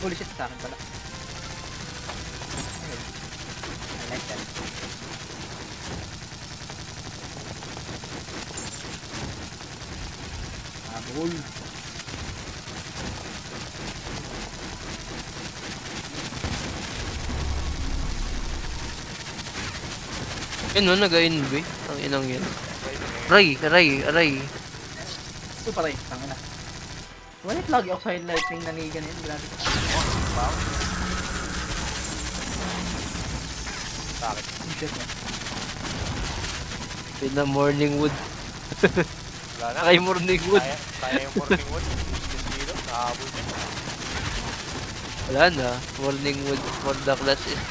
Holy shit, sa akin pala. Okay. I like that. Abol. Yun no, nag-invi. Ang inang yun. Aray. Ito pa rin, tanga na. Walit lagi ako sa lightning na ni ganyan. Grabe. Wow. Bakit? Ang shit niya. Yun na morning wood. Wala na. Kay morning wood. Kaya yung morning wood. Dito, nakahabol niya. Wala na. Morning wood for the class is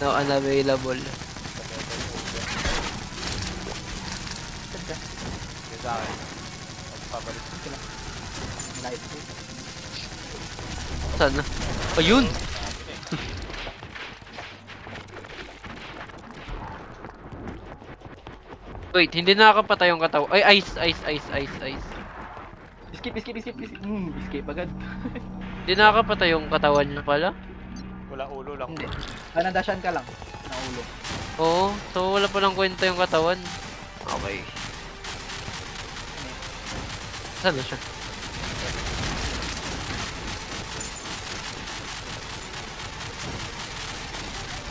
now unavailable. Ganda. Yung sa akin. Pabalik. Ito lang. Light. Saan na? Ayun! Sabi na eh. Wait, hindi nakakapatay yung kataw. Ay, ice. Skip. Escape agad. Hindi nakakapatay yung katawan niya pala. Wala ulo lang. Hindi. Nadashan ka lang. Na ulo. Oo, so wala palang kwenta yung katawan. Okay. Saan na siya?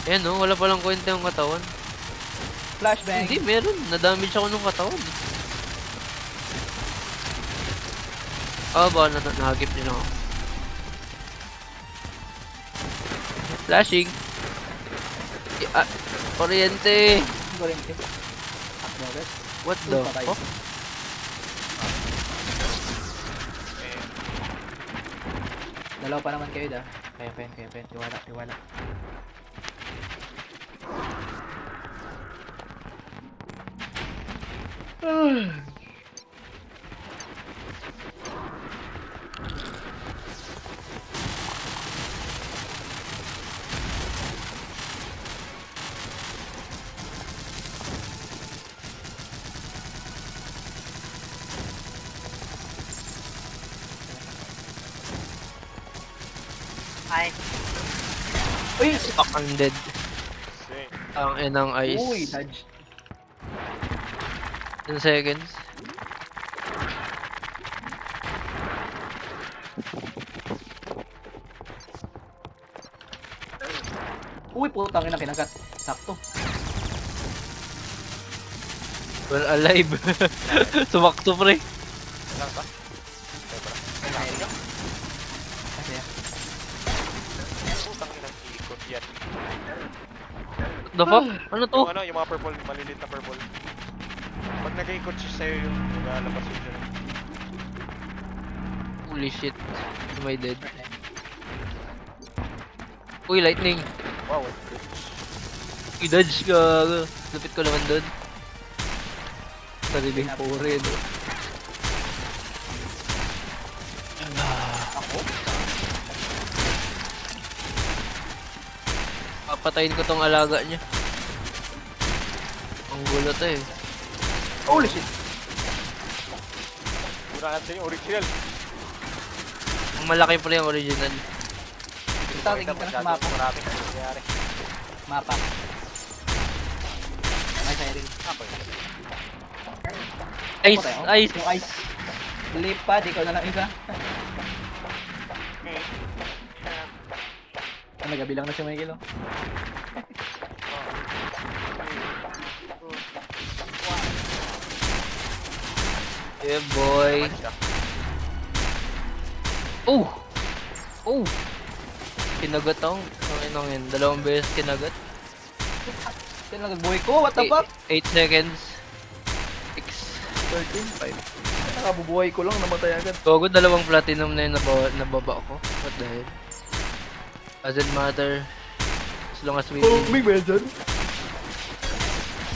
Ayan no, wala palang kwenta yung katawan. Flashbang. Hindi, meron. Na-damage ako ng katawan. Ba, nahagip din ako. Flashing. Kuryente. Hindi ko rin ito. Takbo agad. What the Patay. fuck? Eh, Dalawa pa naman kayo da. Kaya pen. Tiwala. Ay. Uy! Fuck, I'm dead. kasi, Ang enang ice. Uy, dodge. 10 seconds. Uy, putang ina kinagat. Sakto. Well, alive. Sumakto pre. lang ba? Teka lang. Kailangan lang. Kasi Putang inang ikot yan. What the fuck? Ano to? Yung ano, yung mga purple, malilit na purple. Pag nag-ikot siya sa'yo yung lalabas yun dyan. Holy shit. Am I dead? Uy, lightning. Wow. Uy, dodge ka. Lupit ko naman doon. Sariling pore, no? ako. Papatayin ko tong alaga niya. Ang gulo to eh. Holy shit. Una natin yung original. Ang malaki pala yung original. Ito, tingin ka na sa mapa. Maraming nangyayari. Mapa. May siren. Ako yun. Ice! Ice! Yung ice. Lipad, ikaw na lang isa. Nagabilang na si Michael. Oh. Yeah, boy. Oh! Oh! Kinagat ako. Ang inang yun. 2 beses kinagat. Sino nagbuhay ko? What the fuck? 8 seconds. 6. 13, 5. Nakabubuhay ko lang, namatay agad. Gogo, 2 platinum na yun nababa ko. What the hell? Doesn't matter. As long as we win. may medyan.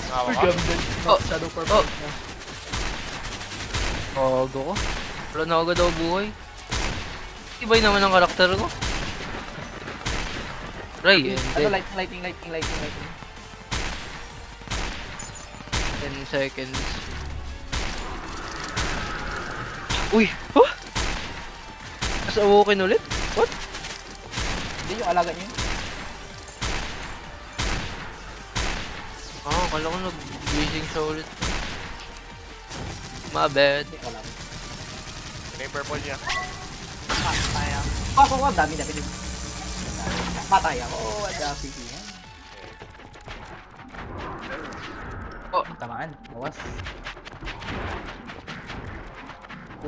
Nakawa May ka? gamden. Oh. Shadow purple. Gogo ko. Wala na agad ako buhay. Ibay naman ang karakter ko. Ray, Ano, and lightning. 10 seconds. Uy! Huh? Mas awokin ulit? What? Hindi yung alaga niyo. Akala ko nag-blazing siya ulit. Mabed. Hindi ko alam. Ano yung purple niya? Sayang. Ako, dami din. Patay ako. At PC yan. Oh, Tamaan. Bawas.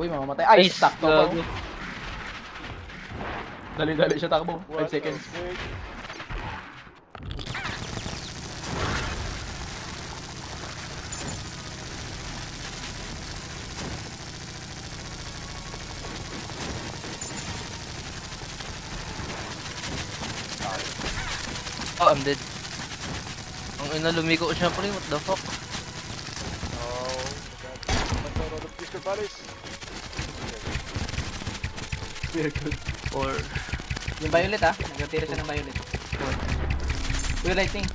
Uy, mamamatay. Ay, sakto ba? gago. Dali-dali siya takbo. 5 seconds. Oh, I'm dead. Ang ina, lumiko siya pre, what the fuck? Oh, magkaroon of Mr. Paris. Weird. Or... Yung violet ah. Nagtira siya ng violet. Uy, lightning.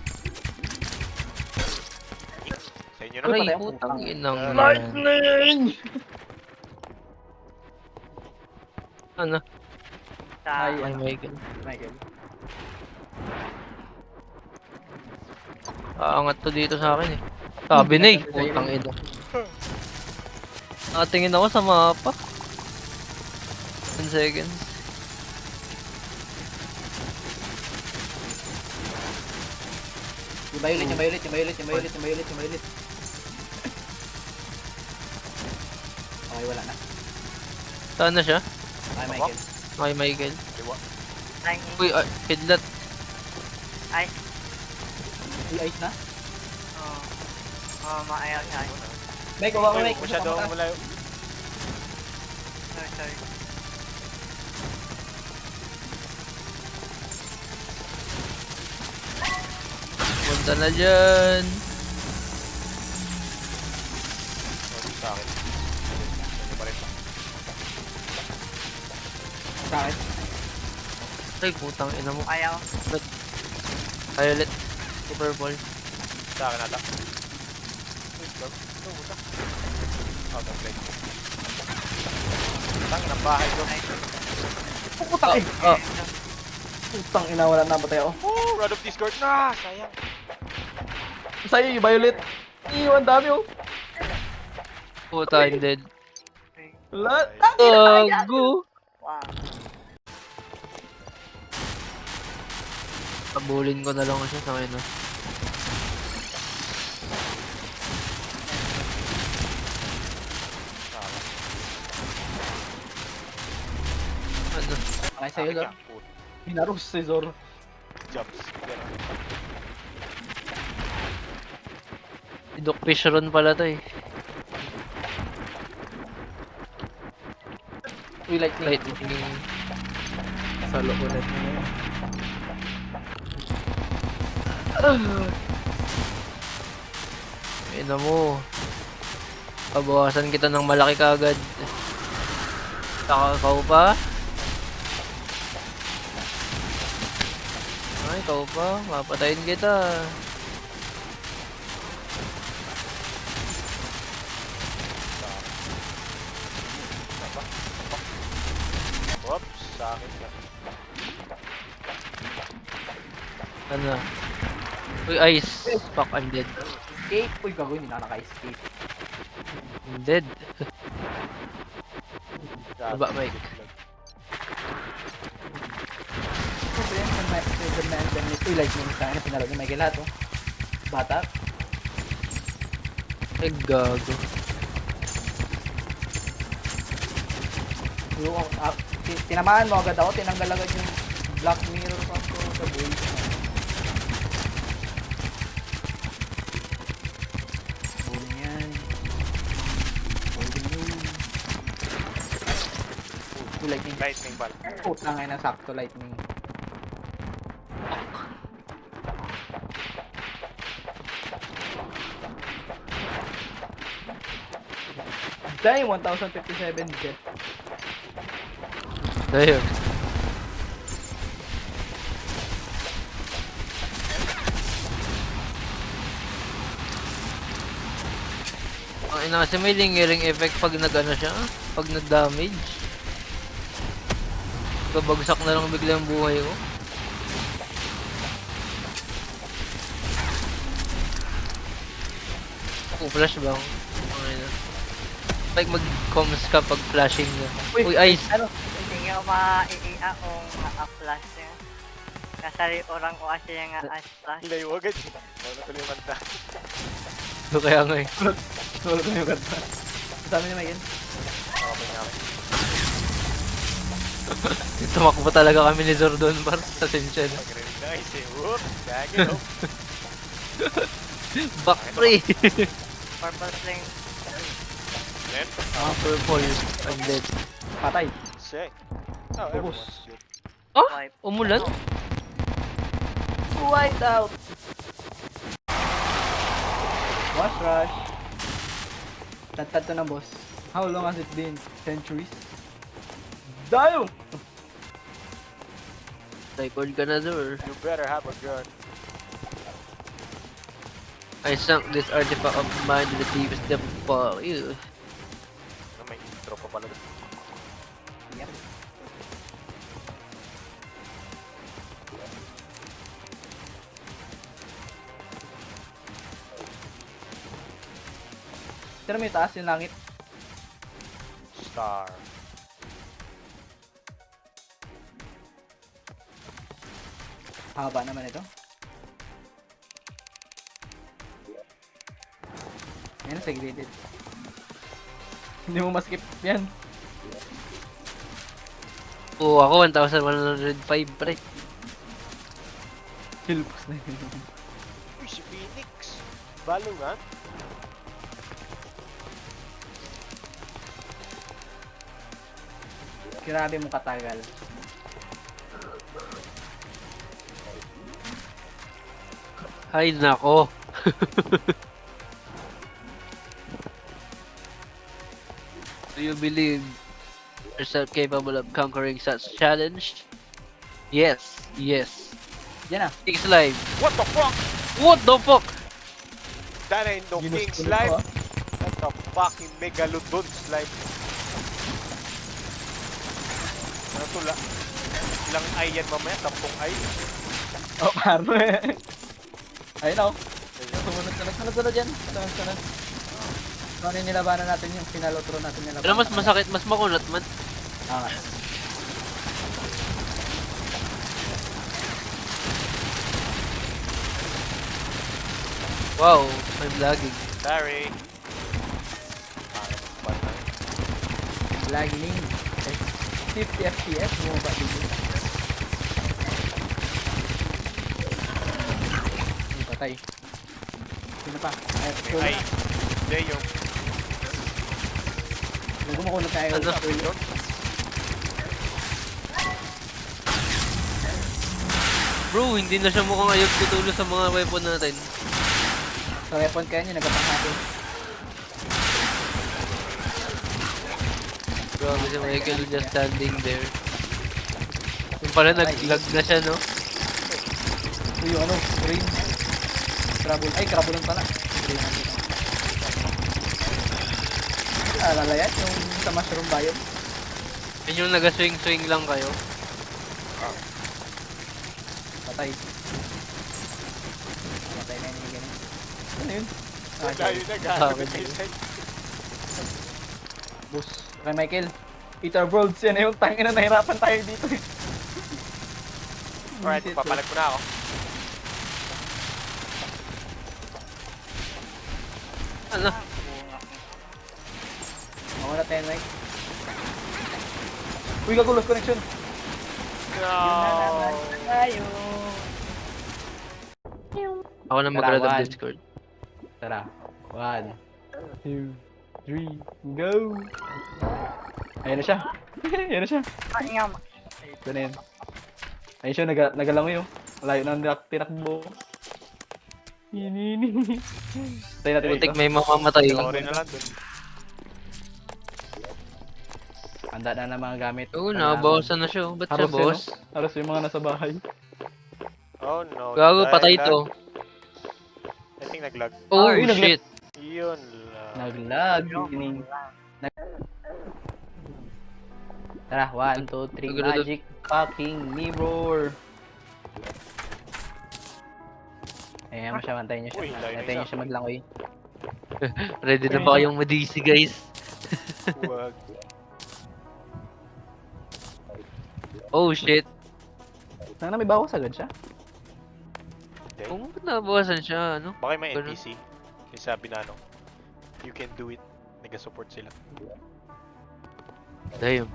Sa inyo na. Uy, Aray, patay ako. putang inang yan. Lightning! Ano? Sa... Ay, Ay, my god. Michael. Aangat to dito sa akin eh. Sabi na eh, putang ina. Nakatingin ako sa mapa. 10 seconds. Yung violet. Okay, wala na. Saan na siya? Okay, Michael. Ay, Michael. Liwa. Lightning. Uy, kidlat. Ice. Uy, ice na. Oo. Oo, maayaw siya. Mike, huwag mo, Uy, Mike. masyado Masyado akong malayo. Sorry. Punta na dyan. Sa akin. Ano pa rin. Sa akin. Ay, putang ina mo. Ayaw. Violet. Super ball. Sa akin ata. Wait, go. Go, buta. Out of play. Tangin ang bahay ko. Putang eh. Oh, Putang ina, wala na. Patay ako. Oh, run of Discord na! Sayang. Sa'yo yung violet. Iwan dami oh. puta, I'm dead. Wala. Gago. Wow. Kabulin ko na lang siya sa akin. Ano? Okay, sa'yo, Zor. Hinarus si Zor. Jumps. Si Doc Fishron pala to eh. Uy, lightning. Lightning. Sa loob ulit na yun. Ina mo. Pabawasan kita ng malaki kagad. Saka ikaw pa? Ay, ikaw pa. Mapatayin kita. Oops, sa akin na. Ano? Uy, ice. Fuck, I'm dead. Escape. Uy, gagawin. Hindi na naka-escape. I'm dead. Baba, Mike. Ito yan. Uy, lightning. Sa'yo na pinalo ni Michael lahat oh. Bata. Ay, gago. Yung, tinamaan mo agad ako. Tinanggal agad yung black mirror ko sa buhay. Bowling yan. Bowling yun. Uy, lightning. Lightning pala. Putang ay na sakto lightning. Dahil 1057 jet. Ayun. Ang ina kasi may lingering effect pag nag-ano siya, pag nag-damage. Babagsak na lang bigla ang buhay ko. Flash bang? Okay na. Like mag-comms ka pag flashing na. Uy, Uy, ice! Ano? Hindi ko maiiya kung naka-flash yun. Kasari orang ko kasi yung ice flash. Ilayo agad. Wala tuloy yung manta. Kaya nga eh. Wala ko yung ganda. Dami na Michael. Okay na kami. Tumakbo talaga kami ni Zordon par sa tension. Pag-rinig na ice eh. Whoop! Gagi no. Back free! Purple flame. Then, Ah, purple. I'm dead. Patay. siya eh. Oh, Ubus. everyone's good. Oh! Wipe. Umulan? White out. Boss rush. Tatad to na boss. How long has it been? Centuries? Dayo! Record ka na, Zor. You better have a gun. I sunk this artifact of mine to the deepest depth of you. Ano, may intro pa pala doon. Yep. Pero may taas yung langit. Star. Haba naman ito. Yan, segregated. Hindi mo maskip yan. Oo, ako 1,105 pre. Chillbox na yun. Uy, si Phoenix. Balungan. Grabe mo katagal. Ay nako. Do you believe yourself capable of conquering such challenge? Yes, yes. Yan na. King Slime. What the fuck? What the fuck? That ain't no king Ginusto slime. ko, ah. That's a fucking megalodon slime. Ano to la? Ilang ay yan mamaya? 10 ay? Oh, paro eh. Ayun ako. Sunod yan. Sunod. Kung ano yung nilabanan natin yung pinalotro natin nilabanan. Pero mas masakit, mas makunat man. Ah, Wow, I'm lagging. Sorry. lagging. 50 FPS mo ba dito? Ay, patay. Sino pa? Ay, Ay, hindi yung Yung kumukulog tayo. Ano? yun. Bro, hindi na siya mukhang ayaw tutulo sa mga weapon natin. Sa weapon kaya niya, nagpapanghatin. Grabe si Michael just standing there. Yung pala nag-lag na siya, no? Uy, yung ano, green. Trouble. Ay, krabulan pala. Green natin. Lalayat yung sa mushroom biome. Yun yung naga-swing-swing lang kayo. Patay. Patay na yung ganun. Ano yun? Ah, Dahil nag-hahabit kayo sa'yo. Boss. Okay, Michael. Ether Worlds yan yung tangin na nahirapan tayo dito. Alright, papalag ko na ako. Ano? Ako na tayo, Mike. Uy, kagulos connection. No. Tayo. Ako na mag-read of Tara, Discord. Tara. 1, 2, 3, go! Ayan na siya. Ayan na siya. Ayun. Ito na yun. Ayun siya, nagalangoy oh. Malayo na tinakbo. Hinini. Tayo natin Putik dito. may mamamatay. Sorry na lang dun. Handa na ng mga gamit. Oo, nabawasan na siya. Ba't siya Haros yun, boss? no? Haros yung mga nasa bahay. Oh no. Gago, dahil patay lag. to. I think nag-lag. Oh, yun, nag-lag. shit. Yun lang. Naglag. Tara, 1, 2, 3, Naglag. magic fucking mirror. Ayan mo siya, mantayin niyo siya. Uy, layo na Mantayin niyo isa. siya maglangoy. Ready na ba kayong ma-DC guys? Huwag. Oh shit. Sana may bawas agad siya. Hindi. Kung ba't nabawasan siya, ano? Baka may Ganun. NPC. Yung sabi na ano, you can do it. Nag-support sila. Damn.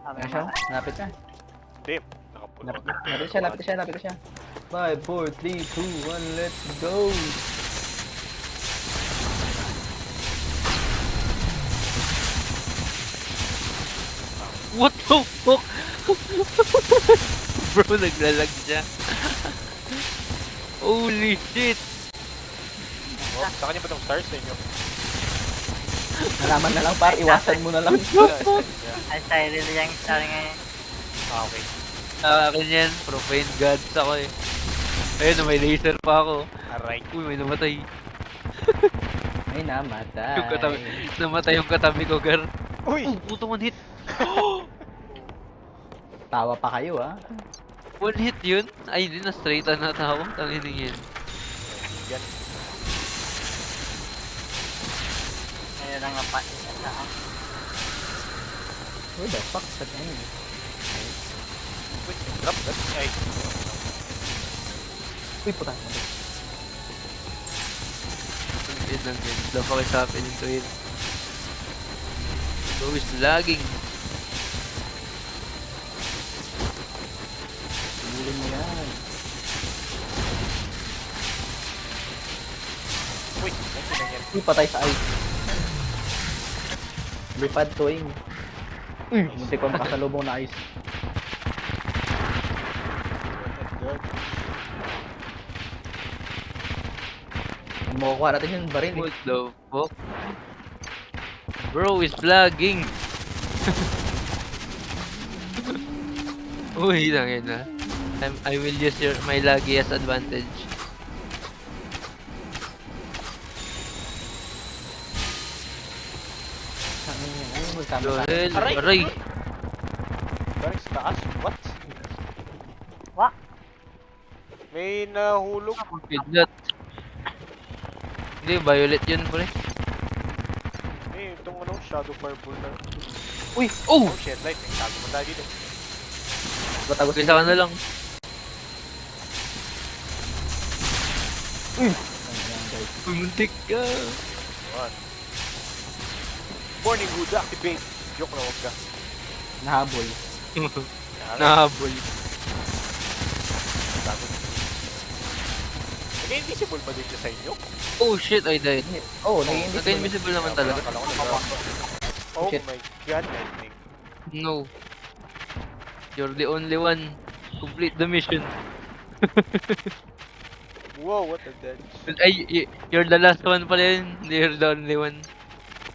Sabi Ayan siya, nga, lapit na. Damn. Nakapulo agad. Lapit siya, lapit siya, lapit siya. 5, 4, 3, 2, 1, let's go! What the fuck? Bro, naglalag siya. Holy shit! Oh, sa kanya ba itong stars sa inyo? Nalaman na lang par, iwasan mo na lang. Yeah. ay Cyril yung star ngayon. Ah, okay. Sa akin yan, profane gods ako eh. Ayun, may laser pa ako. Aray. Uy, may namatay. Ay, namatay. Yung katabi, namatay yung katabi ko, gar. Uy! Oh, puto one hit. Tawa pa kayo, ah. One hit yun? Ay, hindi na straight na tawa. Tangin yun. Yan. Ngayon lang nga pa isa sa Where the fuck is that enemy? Wait, drop that? Ay. Uy, puta. Yun lang yun. The fuck is happening to it? Bro is lagging. Tumulin mo yan. Wait, nandiyan na yan. Uy, patay sa ice. Lipad to aim. Uy, munti ko makasalubong na ice. Good. Makukuha natin yung baril eh. What the fuck? Bro is lagging. Uy, lang yun ah. I will use my laggy as advantage. Ano yun? Ano yung magkama Yo, sa akin? hell, Aray! aray. Galing sa taas? What? What? May nahulog. Kidlat. Hindi, violet yun pre. Eh, itong ano, shadow fireball na. Uy! Oh! Oh shit, light. May tago mo tayo dito. Batagos Kaysa ka na lang. Ayan, guys. Uy, muntik ka. What? Morning wood activate. Joke na, wag ka. Nahabol. Nahabol. Tago. Nag-invisible ba din siya sa inyo? Oh shit, I died. Oh, naging Naka-invisible naman talaga. Akala ko nagawa. Oh Shit. my god, lightning. No. You're the only one. Complete the mission. Whoa, what a dead. Ay, you're the last one pala yun. You're the only one.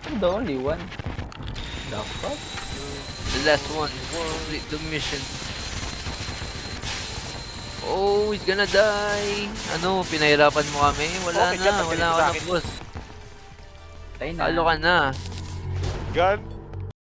I'm the only one. The fuck? The last one. Complete the mission. Oh, he's gonna die. Ano, pinahirapan mo kami? Wala Okay, na, chat, wala nagsalita ka sa na, akin. boss. Tayo na. Talo ka na. Gun